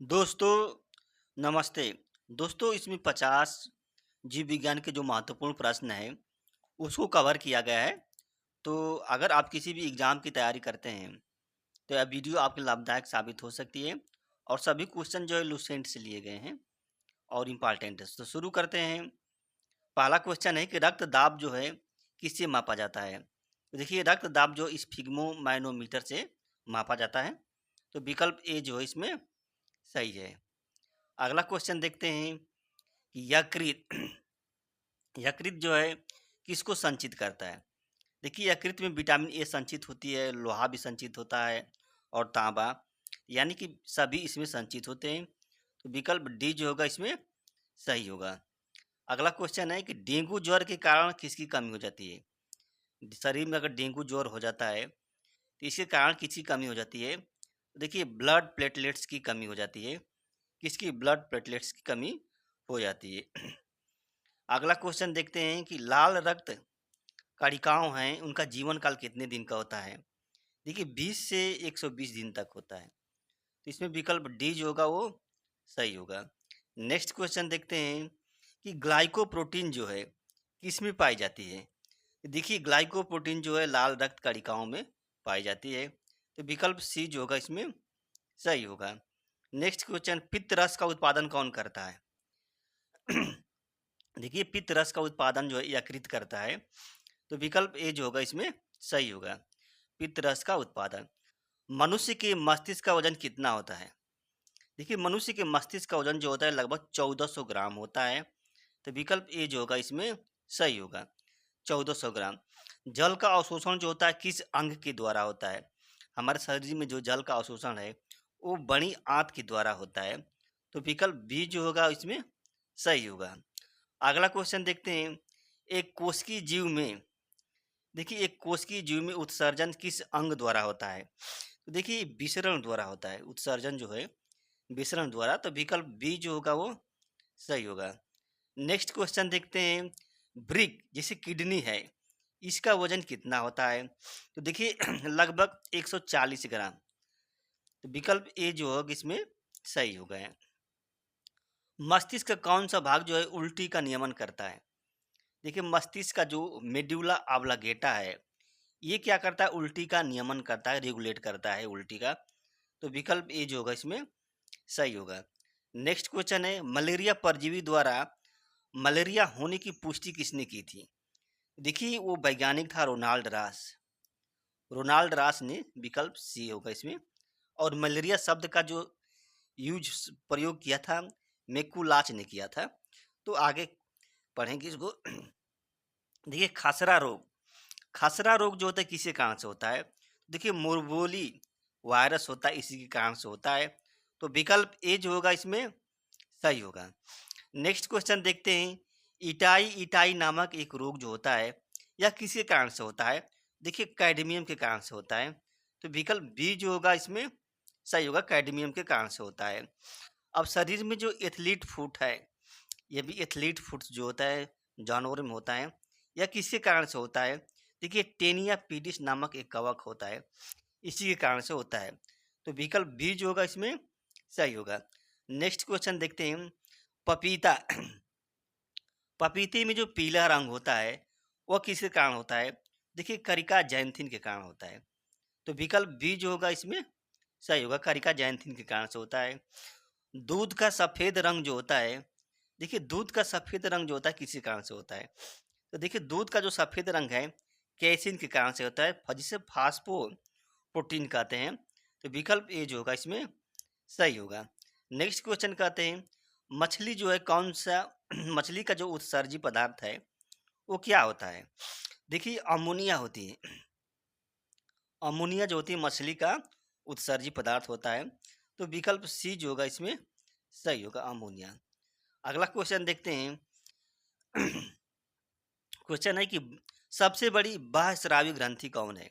दोस्तों नमस्ते। दोस्तों इसमें 50 जीव विज्ञान के जो महत्वपूर्ण प्रश्न हैं उसको कवर किया गया है। तो अगर आप किसी भी एग्ज़ाम की तैयारी करते हैं तो यह वीडियो आपके लाभदायक साबित हो सकती है। और सभी क्वेश्चन जो है लुसेंट से लिए गए हैं और इम्पॉर्टेंट है। तो शुरू करते हैं। पहला क्वेश्चन है कि रक्तदाब जो है किससे मापा जाता है। तो देखिए रक्तदाब जो स्फिग्मोमैनोमीटर से मापा जाता है। तो विकल्प ए जो है इसमें सही है। अगला क्वेश्चन देखते हैं कि यकृत यकृत जो है किसको संचित करता है। देखिए यकृत में विटामिन ए संचित होती है, लोहा भी संचित होता है और तांबा, यानी कि सभी इसमें संचित होते हैं। तो विकल्प डी जो होगा इसमें सही होगा। अगला क्वेश्चन है कि डेंगू ज्वर के कारण किसकी कमी हो जाती है। शरीर में अगर डेंगू ज्वर हो जाता है तो इसके कारण किसकी कमी हो जाती है। तो देखिए ब्लड प्लेटलेट्स की कमी हो जाती है। किसकी? ब्लड प्लेटलेट्स की कमी हो जाती है। अगला क्वेश्चन देखते हैं कि लाल रक्त कणिकाओं हैं उनका जीवन काल कितने दिन का होता है। देखिए 20 से 120 दिन तक होता है। तो इसमें विकल्प डी जो होगा वो सही होगा। नेक्स्ट क्वेश्चन देखते हैं कि ग्लाइकोप्रोटीन जो है किस में पाई जाती है। देखिए ग्लाइकोप्रोटीन जो है लाल रक्त कणिकाओं में पाई जाती है। तो विकल्प सी जो होगा इसमें सही होगा। नेक्स्ट क्वेश्चन पित्त रस का उत्पादन कौन करता है। देखिए पित्त रस का उत्पादन जो है यकृत करता है। तो विकल्प ए जो होगा इसमें सही होगा। पित्त रस का उत्पादन। मनुष्य के मस्तिष्क का वजन कितना होता है। देखिए मनुष्य के मस्तिष्क का वजन जो होता है लगभग 1400 ग्राम होता है। तो विकल्प ए जो होगा इसमें सही होगा। 1400 ग्राम। जल का अवशोषण जो होता है किस अंग के द्वारा होता है। हमारे शरीर में जो जल का अवशोषण है वो बड़ी आंत के द्वारा होता है। तो विकल्प बी जो होगा इसमें सही होगा। अगला क्वेश्चन देखते हैं। एक कोशिकीय जीव में देखिए एक कोशिकीय जीव में उत्सर्जन किस अंग द्वारा होता है। तो देखिए विसरण द्वारा होता है उत्सर्जन जो है, विसरण द्वारा। तो विकल्प बी जो होगा वो सही होगा। नेक्स्ट क्वेश्चन देखते हैं। ब्रिक जैसे किडनी है इसका वजन कितना होता है। तो देखिए लगभग 140 ग्राम। तो विकल्प ए जो होगा इसमें सही होगा। मस्तिष्क का कौन सा भाग जो है उल्टी का नियमन करता है। देखिए मस्तिष्क का जो मेडुला ऑब्लांगेटा है ये क्या करता है, उल्टी का नियमन करता है, रेगुलेट करता है उल्टी का। तो विकल्प ए जो होगा इसमें सही होगा। नेक्स्ट क्वेश्चन है मलेरिया परजीवी द्वारा मलेरिया होने की पुष्टि किसने की थी। देखिए वो वैज्ञानिक था रोनाल्ड रास। रोनाल्ड रास ने, विकल्प सी होगा इसमें। और मलेरिया शब्द का जो यूज प्रयोग किया था मेकुलाच ने किया था। तो आगे पढ़ेंगे इसको। देखिए खसरा रोग जो होता है किसी कारण से होता है। देखिए मुर्बोली वायरस होता है इसी के कारण से होता है। तो विकल्प ए जो होगा इसमें सही होगा। नेक्स्ट क्वेश्चन देखते हैं। इटाई इटाई नामक एक रोग जो होता है यह किसके कारण से होता है। देखिए कैडमियम के कारण से होता है। तो विकल्प बी जो होगा इसमें सही होगा, कैडमियम के कारण से होता है। अब शरीर में जो एथलीट फुट है, यह भी एथलीट फुट जो होता है जानवरों में होता है, यह किसके कारण से होता है। देखिए टेनिया पीडिस नामक एक कवक होता है इसी के कारण से होता है। तो विकल्प बी जो होगा इसमें सही होगा। नेक्स्ट क्वेश्चन देखते हैं। पपीता पपीते में जो पीला रंग होता है वह किसके कारण होता है। देखिए करिका जैंथिन के कारण होता है। तो विकल्प बी जो होगा इसमें सही होगा, करिका जैंथिन के कारण से होता है। दूध का सफ़ेद रंग जो होता है, देखिए दूध का सफ़ेद रंग जो होता है किसी कारण से होता है। तो देखिए दूध का जो सफ़ेद रंग है कैसिन के कारण से होता है, जिसे फास्फो प्रोटीन कहते हैं। तो विकल्प ए जो होगा इसमें सही होगा। नेक्स्ट क्वेश्चन कहते हैं मछली जो है कौन सा मछली का जो उत्सर्जी पदार्थ है वो क्या होता है। देखिए अमोनिया होती है। अमोनिया जो होती है मछली का उत्सर्जी पदार्थ होता है। तो विकल्प सी जो होगा इसमें सही होगा, अमोनिया। अगला क्वेश्चन देखते हैं। क्वेश्चन है कि सबसे बड़ी बाह्य स्रावी ग्रंथि कौन है।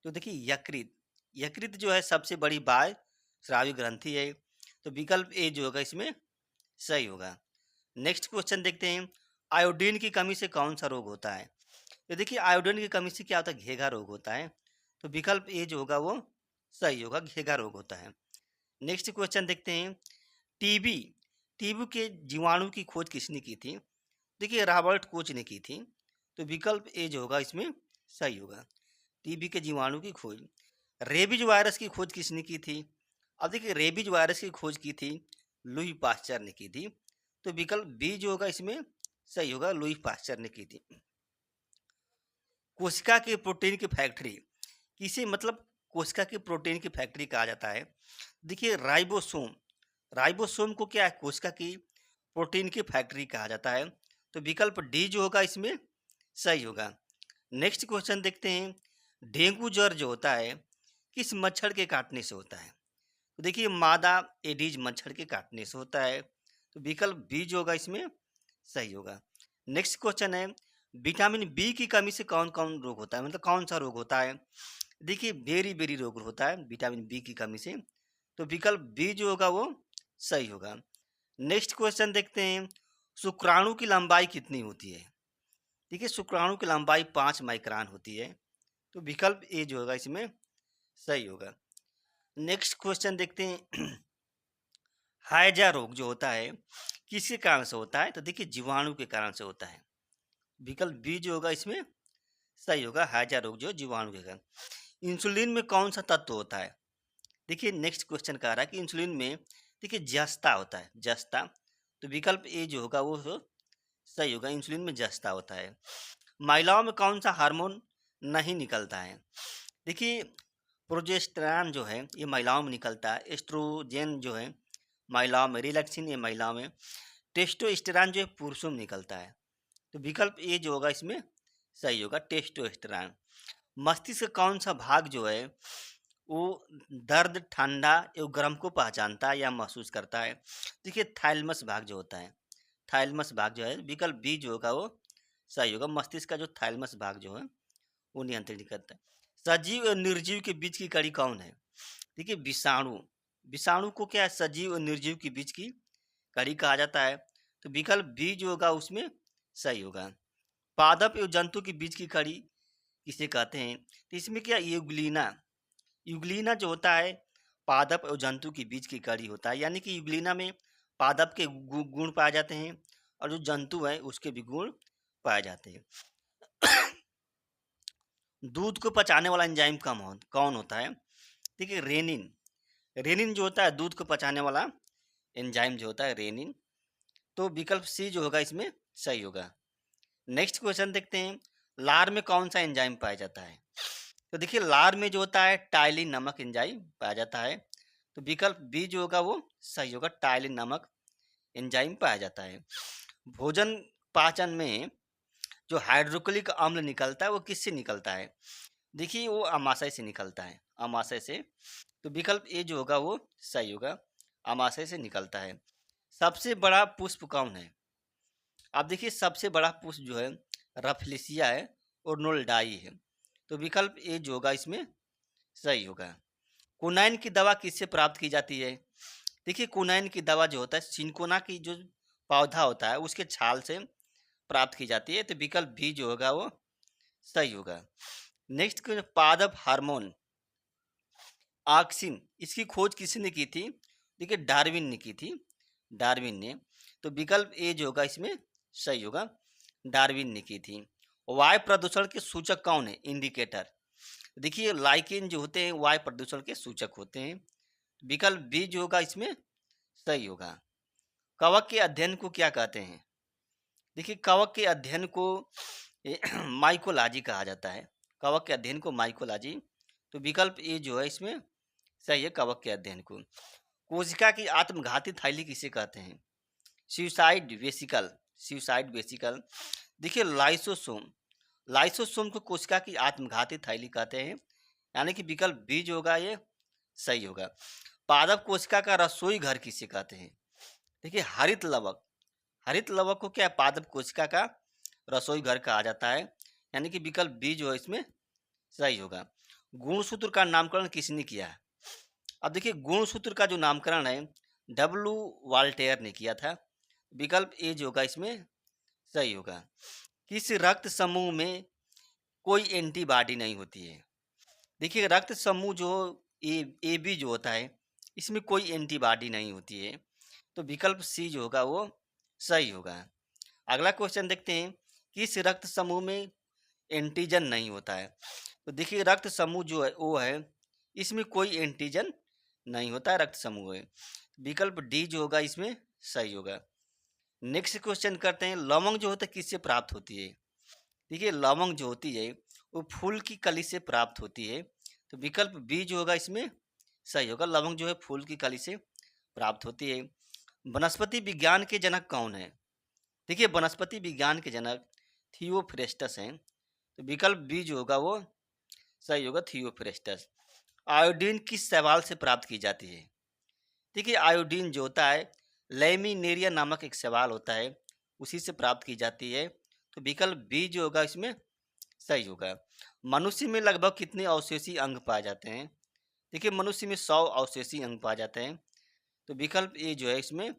तो देखिए यकृत यकृत जो है सबसे बड़ी बाह्य स्रावी ग्रंथि है। तो विकल्प ए जो होगा इसमें सही होगा। नेक्स्ट क्वेश्चन देखते हैं। आयोडीन की कमी से कौन सा रोग होता है। तो देखिए आयोडीन की कमी से क्या होता है, घेगा रोग होता है। तो विकल्प ए जो होगा वो सही होगा, घेगा रोग होता है। नेक्स्ट क्वेश्चन देखते हैं। टीबी टीबी के जीवाणु की खोज किसने की थी? देखिए रॉबर्ट कोच ने की थी। तो विकल्प ए जो होगा इसमें सही होगा, टीबी के जीवाणु की खोज। रेबीज वायरस की खोज किसने की थी? अब देखिए रेबीज वायरस की खोज की थी लुई पास्चर ने की थी। तो विकल्प बी जो होगा इसमें सही होगा, लुई पास्चर ने की थी। कोशिका की प्रोटीन की फैक्ट्री किसे मतलब कोशिका की प्रोटीन की फैक्ट्री कहा जाता है? देखिए राइबोसोम, राइबोसोम को क्या है, कोशिका की प्रोटीन की फैक्ट्री कहा जाता है। तो विकल्प डी जो होगा इसमें सही होगा। नेक्स्ट क्वेश्चन देखते हैं, डेंगू ज्वर जो होता है किस मच्छर के काटने से होता है? तो देखिए मादा एडीज मच्छर के काटने से होता है। तो विकल्प बी जो होगा इसमें सही होगा। नेक्स्ट क्वेश्चन है, विटामिन बी की कमी से कौन कौन रोग होता है, मतलब कौन सा रोग होता है? देखिए बेरी बेरी रोग होता है विटामिन बी की कमी से। तो विकल्प बी जो होगा वो सही होगा। नेक्स्ट क्वेश्चन देखते हैं, शुक्राणु की लंबाई कितनी होती है? देखिए शुक्राणु की लंबाई 5 माइक्रोन होती है। तो विकल्प ए जो होगा इसमें सही होगा। नेक्स्ट क्वेश्चन देखते हैं, हैजा रोग जो होता है किसके कारण से होता है? तो देखिए जीवाणु के कारण से होता है। विकल्प बी जो होगा इसमें सही होगा, हैजा रोग जो जीवाणु के कारण। इंसुलिन में कौन सा तत्व होता है? देखिए नेक्स्ट क्वेश्चन कह रहा है कि इंसुलिन में देखिए जस्ता होता है, जस्ता। तो विकल्प ए जो होगा वो सही होगा, इंसुलिन में जस्ता होता है। महिलाओं में कौन सा हार्मोन नहीं निकलता है? देखिए प्रोजेस्टेरॉन जो है ये महिलाओं में निकलता है, एस्ट्रोजन जो है महिलाओं में, रिलैक्सिन ये महिलाओं में, टेस्टोस्टेरॉन जो है पुरुषों में निकलता है। तो विकल्प ए जो होगा इसमें सही होगा, टेस्टोस्टेरॉन। मस्तिष्क का कौन सा भाग जो है वो दर्द, ठंडा एवं गर्म को पहचानता है या महसूस करता है? देखिए थैलेमस भाग जो होता है, थैलेमस भाग जो है, विकल्प बी जो होगा वो सही होगा। मस्तिष्क का जो थैलेमस भाग जो है वो नियंत्रित करता है। सजीव और निर्जीव के बीच की कड़ी कौन है? देखिए विषाणु, विषाणु को क्या है, सजीव और निर्जीव के बीच की कड़ी कहा जाता है। तो विकल्प बी जो होगा उसमें सही होगा। पादप एवं जंतु के बीच की कड़ी किसे कहते हैं? तो इसमें क्या यूग्लिना, यूग्लिना जो होता है पादप और जंतु के बीच की कड़ी होता है, यानी कि यूग्लिना में पादप के गुण पाए जाते हैं और जो जंतु है उसके भी गुण पाए जाते हैं। दूध को पचाने वाला एंजाइम कौन होता है? देखिए रेनिन, रेनिन जो होता है दूध को पचाने वाला एंजाइम जो होता है रेनिन। तो विकल्प सी जो होगा इसमें सही होगा। नेक्स्ट क्वेश्चन देखते हैं, लार में कौन सा एंजाइम पाया जाता है? तो देखिए लार में जो होता है टाइलिन नामक एंजाइम पाया जाता है। तो विकल्प बी जो होगा वो सही होगा, टाइलिन नामक एंजाइम पाया जाता है। भोजन पाचन में जो हाइड्रोक्लिक अम्ल निकलता है वो किससे निकलता है? देखिए वो अमाशय से निकलता है, अमाशय से। तो विकल्प ए जो होगा वो सही होगा, अमाशय से निकलता है। सबसे बड़ा पुष्प कौन है? आप देखिए सबसे बड़ा पुष्प जो है रफलेसिया है और नोल्डाई है। तो विकल्प ए जो होगा इसमें सही होगा। कुनाइन की दवा किससे प्राप्त की जाती है? देखिए कुनाइन की दवा जो होता है सिंकोना की जो पौधा होता है उसके छाल से प्राप्त की जाती है। तो विकल्प बी जो होगा वो सही होगा। नेक्स्ट पादप हार्मोन ऑक्सिन, इसकी खोज किसने की थी? देखिए डार्विन ने की थी, डार्विन ने। तो विकल्प ए जो होगा इसमें सही होगा, डार्विन ने की थी। वायु प्रदूषण के सूचक कौन है, इंडिकेटर? देखिए लाइकेन जो होते हैं वायु प्रदूषण के सूचक होते हैं। विकल्प बी जो होगा इसमें सही होगा। कवक के अध्ययन को क्या कहते हैं? देखिए कवक के अध्ययन को माइकोलॉजी कहा जाता है, कवक के अध्ययन को माइकोलॉजी। तो विकल्प ए जो है इसमें सही है, कवक के अध्ययन को। कोशिका की आत्मघाती थैली किसे कहते हैं? Suicide vesicle, suicide vesicle. देखिए लाइसोसोम, लाइसोसोम को कोशिका की आत्मघाती थैली कहते हैं, यानी कि विकल्प बी जो होगा ये सही होगा। पादप कोशिका का रसोई घर किसे कहते हैं? देखिए हरित लवक, हरित लवक को क्या पादप कोशिका का रसोई घर कहा जाता है, यानी कि विकल्प बी जो है इसमें सही होगा। गुणसूत्र का नामकरण किसने किया है? अब देखिए गुणसूत्र का जो नामकरण है डब्ल्यू वाल्टेयर ने किया था। विकल्प ए जो होगा इसमें सही होगा। किस रक्त समूह में कोई एंटीबॉडी नहीं होती है? देखिए रक्त समूह जो ए बी जो होता है इसमें कोई एंटीबॉडी नहीं होती है। तो विकल्प सी जो होगा वो सही होगा। अगला क्वेश्चन देखते हैं, किस रक्त समूह में एंटीजन नहीं होता है? तो देखिए रक्त समूह जो है वो है, इसमें कोई एंटीजन नहीं होता है, रक्त समूह है। विकल्प डी जो होगा इसमें सही होगा। नेक्स्ट क्वेश्चन करते हैं, लवंग जो होता है किससे प्राप्त होती है? देखिए लवंग जो होती है वो फूल की कली से प्राप्त होती है। तो विकल्प बी जो होगा इसमें सही होगा, लवंग जो है फूल की कली से प्राप्त होती है। वनस्पति विज्ञान के जनक कौन है? देखिए वनस्पति विज्ञान के जनक थियोफ्रेस्टस हैं। तो विकल्प बी जो होगा वो सही होगा, थियोफ्रेस्टस। आयोडीन किस शैवाल से प्राप्त की जाती है? देखिए आयोडीन जो होता है लैमिनेरिया नामक एक शैवाल होता है, उसी से प्राप्त की जाती है। तो विकल्प बी जो होगा इसमें सही होगा। मनुष्य में लगभग कितने अवशेषी अंग पाए जाते हैं? देखिए मनुष्य में 100 अवशेषी अंग पाए जाते हैं। तो विकल्प ए जो है इसमें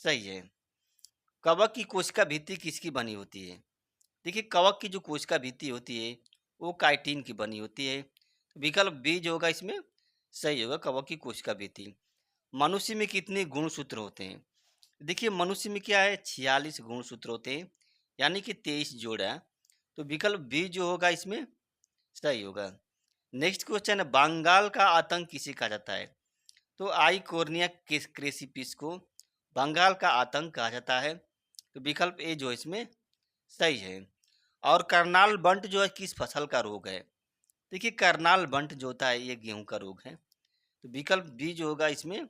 सही है। कवक की कोशिका भित्ति किसकी बनी होती है? देखिए कवक की जो कोशिका भित्ति होती है वो काइटिन की बनी होती है। तो विकल्प बी जो होगा इसमें सही होगा, कवक की कोशिका भित्ति। मनुष्य में कितने गुणसूत्र होते हैं? देखिए मनुष्य में क्या है, 46 गुणसूत्र होते हैं, यानी कि 23 जोड़ा। तो विकल्प बी जो होगा इसमें सही होगा। नेक्स्ट क्वेश्चन है, बंगाल का आतंक किसे कहा जाता है? तो आई कोर्निया क्रेसिपिस को बंगाल का आतंक कहा जाता है। तो विकल्प ए जो इसमें सही है। और करनाल बंट जो है किस फसल का रोग है? देखिए करनाल बंट जो होता है ये गेहूं का रोग है। तो विकल्प बी जो होगा इसमें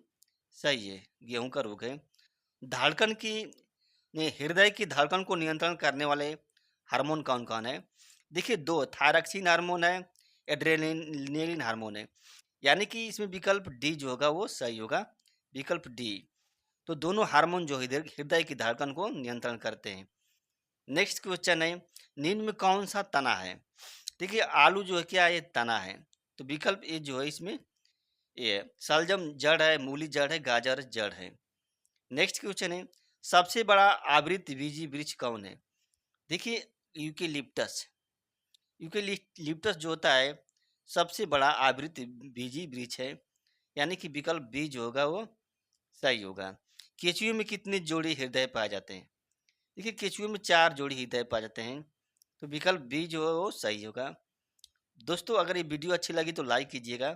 सही है, गेहूं का रोग है। धड़कन की हृदय की धड़कन को नियंत्रण करने वाले हार्मोन कौन कौन है? देखिए दो, थायरॉक्सिन हार्मोन है, एड्रेनलिन हार्मोन है। यानी कि इसमें विकल्प डी जो होगा वो सही होगा, विकल्प डी। तो दोनों हार्मोन जो हृदय की धड़कन को नियंत्रण करते हैं। नेक्स्ट क्वेश्चन है, निम्न में कौन सा तना है? देखिए आलू जो है क्या है, ये तना है। तो विकल्प ए जो है इसमें ये सलजम जड़ है, मूली जड़ है, गाजर जड़ है। नेक्स्ट क्वेश्चन है, सबसे बड़ा आवृत बीजी वृक्ष कौन है? देखिए यूकेलिप्टस। यूकेलिप्टस जो होता है सबसे बड़ा आवृत बीजी वृक्ष है, यानी कि विकल्प बी जो होगा वो सही होगा। केचुए में कितने जोड़ी हृदय पाए जाते हैं? देखिए केचुए में 4 जोड़ी हृदय पाए जाते हैं। तो विकल्प बी जो है वो सही होगा। दोस्तों अगर ये वीडियो अच्छी लगी तो लाइक कीजिएगा,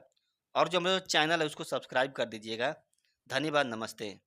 और जो मेरा चैनल है उसको सब्सक्राइब कर दीजिएगा। धन्यवाद, नमस्ते।